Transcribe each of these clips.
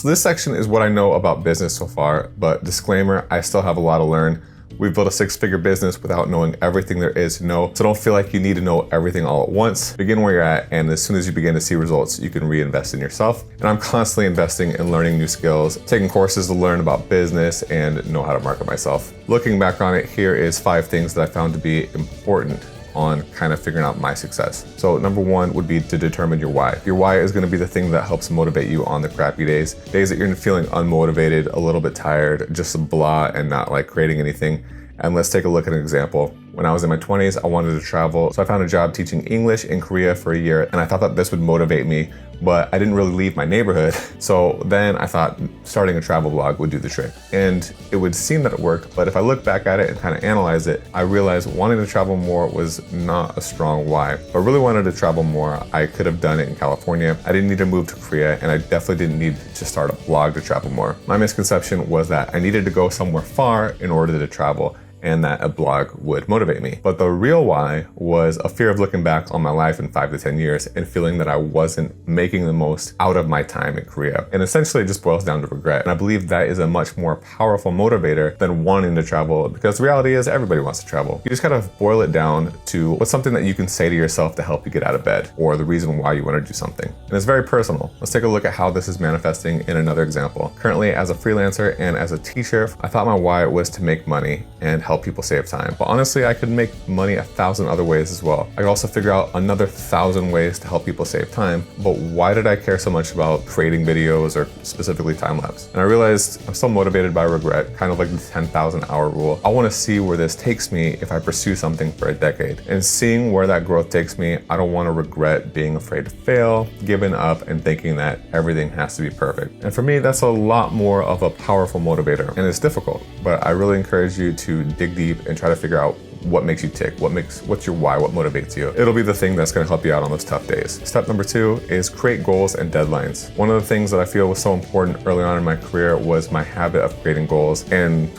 So this section is what I know about business so far, but disclaimer, I still have a lot to learn. We've built a 6-figure business without knowing everything there is to know, so don't feel like you need to know everything all at once. Begin where you're at, and as soon as you begin to see results, you can reinvest in yourself. And I'm constantly investing in learning new skills, taking courses to learn about business and know how to market myself. Looking back on it, here is 5 things that I found to be important on kind of figuring out my success. So number 1 would be to determine your why. Your why is going to be the thing that helps motivate you on the crappy days that you're feeling unmotivated, a little bit tired, just blah and not like creating anything. And let's take a look at an example. When I was in my 20s, I wanted to travel. So I found a job teaching English in Korea for a year, and I thought that this would motivate me, but I didn't really leave my neighborhood. So then I thought starting a travel blog would do the trick. And it would seem that it worked, but if I look back at it and kind of analyze it, I realized wanting to travel more was not a strong why. If I really wanted to travel more, I could have done it in California. I didn't need to move to Korea, and I definitely didn't need to start a blog to travel more. My misconception was that I needed to go somewhere far in order to travel, and that a blog would motivate me. But the real why was a fear of looking back on my life in 5 to 10 years and feeling that I wasn't making the most out of my time in Korea. And essentially it just boils down to regret. And I believe that is a much more powerful motivator than wanting to travel, because the reality is everybody wants to travel. You just gotta boil it down to what's something that you can say to yourself to help you get out of bed, or the reason why you wanna do something. And it's very personal. Let's take a look at how this is manifesting in another example. Currently, as a freelancer and as a teacher, I thought my why was to make money and help people save time. But honestly, I could make money 1,000 other ways as well. I could also figure out another 1,000 ways to help people save time. But why did I care so much about creating videos, or specifically time-lapse? And I realized I'm still motivated by regret, kind of like the 10,000 hour rule. I want to see where this takes me if I pursue something for a decade. And seeing where that growth takes me, I don't want to regret being afraid to fail, giving up, and thinking that everything has to be perfect. And for me, that's a lot more of a powerful motivator. And it's difficult, but I really encourage you to dig deep and try to figure out what makes you tick, what's your why, what motivates you. It'll be the thing that's gonna help you out on those tough days. Step number 2 is create goals and deadlines. One of the things that I feel was so important early on in my career was my habit of creating goals and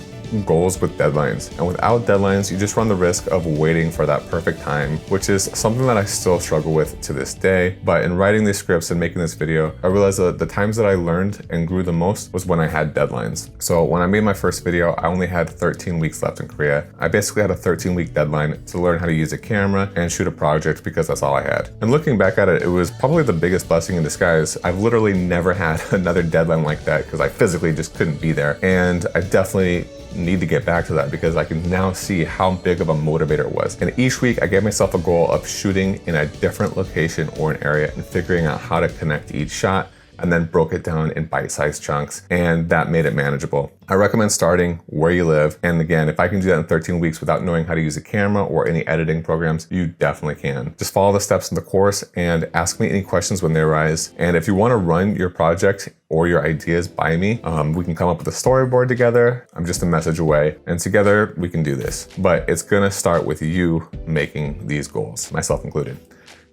goals with deadlines. And without deadlines, you just run the risk of waiting for that perfect time, which is something that I still struggle with to this day. But in writing these scripts and making this video, I realized that the times that I learned and grew the most was when I had deadlines. So when I made my first video, I only had 13 weeks left in Korea. I basically had a 13-week deadline to learn how to use a camera and shoot a project, because that's all I had. And looking back at it, it was probably the biggest blessing in disguise. I've literally never had another deadline like that, because I physically just couldn't be there. And I definitely need to get back to that, because I can now see how big of a motivator it was. And each week I gave myself a goal of shooting in a different location or an area and figuring out how to connect each shot, and then broke it down in bite-sized chunks, and that made it manageable. I recommend starting where you live. And again, if I can do that in 13 weeks without knowing how to use a camera or any editing programs, you definitely can. Just follow the steps in the course and ask me any questions when they arise. And if you want to run your project or your ideas by me, we can come up with a storyboard together. I'm just a message away, and together we can do this. But it's gonna start with you making these goals, myself included.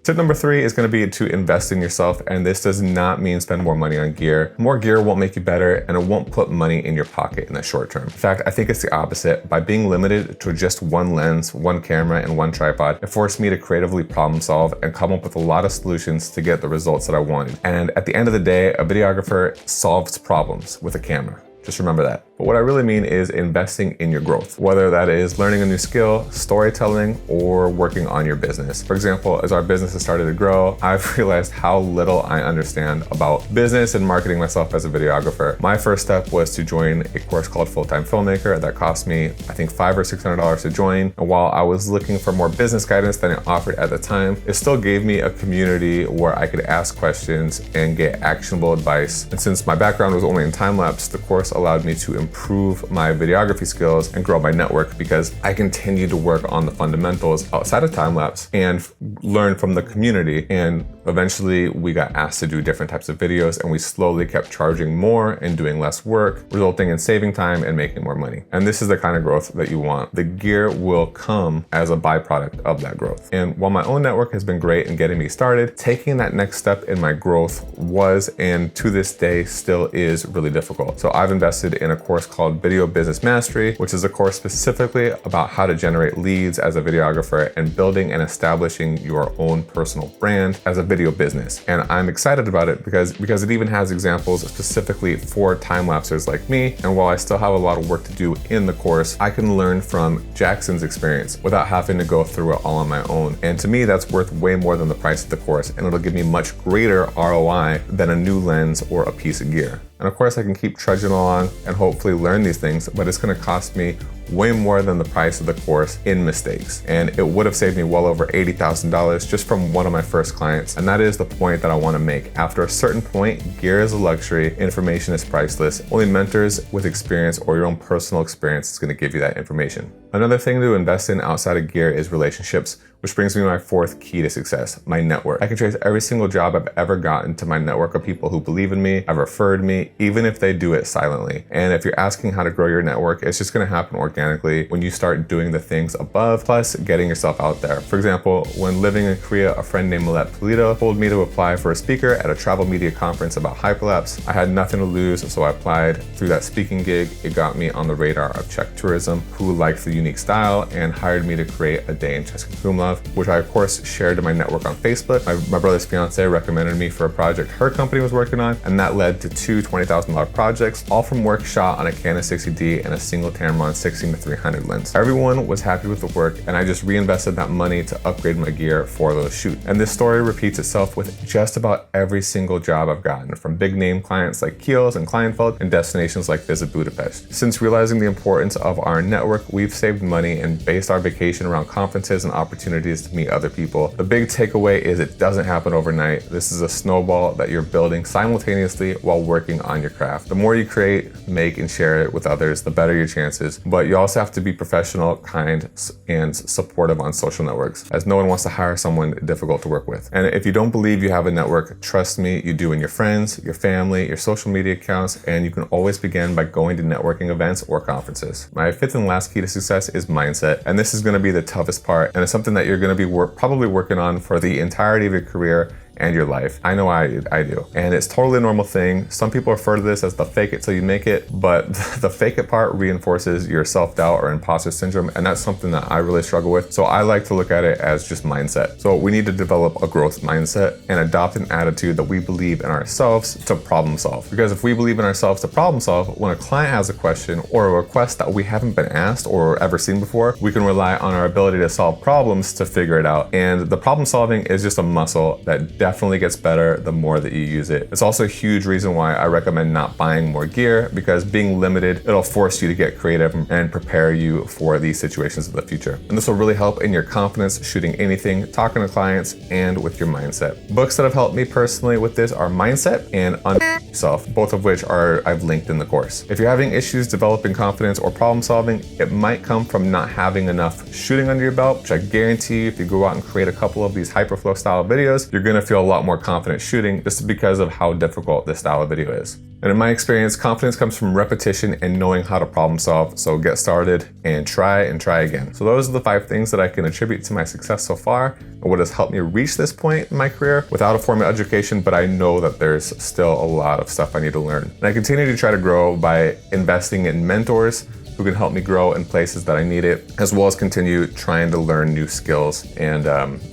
Tip number 3 is going to be to invest in yourself, and this does not mean spend more money on gear. More gear won't make you better, and it won't put money in your pocket in the short term. In fact, I think it's the opposite. By being limited to just one lens, one camera, and one tripod, it forced me to creatively problem solve and come up with a lot of solutions to get the results that I wanted. And at the end of the day, a videographer solves problems with a camera. Just remember that. But what I really mean is investing in your growth, whether that is learning a new skill, storytelling, or working on your business. For example, as our business has started to grow, I've realized how little I understand about business and marketing myself as a videographer. My first step was to join a course called Full-Time Filmmaker that cost me, I think, $500 or $600 to join. And while I was looking for more business guidance than it offered at the time, it still gave me a community where I could ask questions and get actionable advice. And since my background was only in time-lapse, the course allowed me to improve my videography skills and grow my network, because I continued to work on the fundamentals outside of time-lapse and learn from the community. And eventually we got asked to do different types of videos, and we slowly kept charging more and doing less work, resulting in saving time and making more money. And this is the kind of growth that you want. The gear will come as a byproduct of that growth. And while my own network has been great in getting me started, taking that next step in my growth was, and to this day still is, really difficult. So I've invested in a course called Video Business Mastery, which is a course specifically about how to generate leads as a videographer and building and establishing your own personal brand as a video business. And I'm excited about it because it even has examples specifically for time-lapsers like me. And while I still have a lot of work to do in the course, I can learn from Jackson's experience without having to go through it all on my own. And to me, that's worth way more than the price of the course, and it'll give me much greater ROI than a new lens or a piece of gear. And of course, I can keep trudging along and hopefully learn these things, but it's gonna cost me way more than the price of the course in mistakes. And it would have saved me well over $80,000 just from one of my first clients. And that is the point that I wanna make. After a certain point, gear is a luxury, information is priceless. Only mentors with experience or your own personal experience is gonna give you that information. Another thing to invest in outside of gear is relationships, which brings me to my fourth key to success, my network. I can trace every single job I've ever gotten to my network of people who believe in me, have referred me, even if they do it silently. And if you're asking how to grow your network, it's just gonna happen organically when you start doing the things above, plus getting yourself out there. For example, when living in Korea, a friend named Millet Polito told me to apply for a speaker at a travel media conference about hyperlapse. I had nothing to lose, so I applied. Through that speaking gig, it got me on the radar of Czech tourism, who liked the unique style and hired me to create a day in Český Krumlov, which I of course shared to my network on Facebook. My brother's fiance recommended me for a project her company was working on, and that led to two $20,000 projects, all from work shot on a Canon 60D and a single Tamron 16-300 lens. Everyone was happy with the work, and I just reinvested that money to upgrade my gear for those shoots. And this story repeats itself with just about every single job I've gotten, from big name clients like Kiehl's and Kleinfeld and destinations like Visit Budapest. Since realizing the importance of our network, we've saved money and based our vacation around conferences and opportunities to meet other people. The big takeaway is it doesn't happen overnight. This is a snowball that you're building simultaneously while working on your craft. The more you create, make, and share it with others, the better your chances. But you also have to be professional, kind, and supportive on social networks, as no one wants to hire someone difficult to work with. And if you don't believe you have a network, trust me, you do in your friends, your family, your social media accounts, and you can always begin by going to networking events or conferences. My fifth and last key to success is mindset. And this is gonna be the toughest part, and it's something that you're gonna be probably working on for the entirety of your career and your life. I know I do. And it's totally a normal thing. Some people refer to this as the fake it till you make it, but the fake it part reinforces your self-doubt or imposter syndrome, and that's something that I really struggle with. So I like to look at it as just mindset. So we need to develop a growth mindset and adopt an attitude that we believe in ourselves to problem solve. Because if we believe in ourselves to problem solve, when a client has a question or a request that we haven't been asked or ever seen before, we can rely on our ability to solve problems to figure it out. And the problem solving is just a muscle that definitely gets better the more that you use it. It's also a huge reason why I recommend not buying more gear, because being limited, it'll force you to get creative and prepare you for these situations in the future. And this will really help in your confidence shooting anything, talking to clients, and with your mindset. Books that have helped me personally with this are Mindset and Yourself, both of which I've linked in the course. If you're having issues developing confidence or problem solving, it might come from not having enough shooting under your belt, which I guarantee you, if you go out and create a couple of these hyperflow style videos, you're gonna feel a lot more confident shooting just because of how difficult this style of video is. And in my experience, confidence comes from repetition and knowing how to problem solve. So get started and try again. So those are the 5 things that I can attribute to my success so far and what has helped me reach this point in my career without a formal education, but I know that there's still a lot of stuff I need to learn. And I continue to try to grow by investing in mentors who can help me grow in places that I need it, as well as continue trying to learn new skills and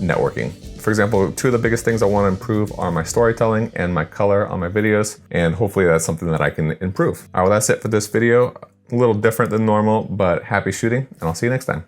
networking. For example, 2 of the biggest things I want to improve are my storytelling and my color on my videos, and hopefully that's something that I can improve. All right, well, that's it for this video. A little different than normal, but happy shooting, and I'll see you next time.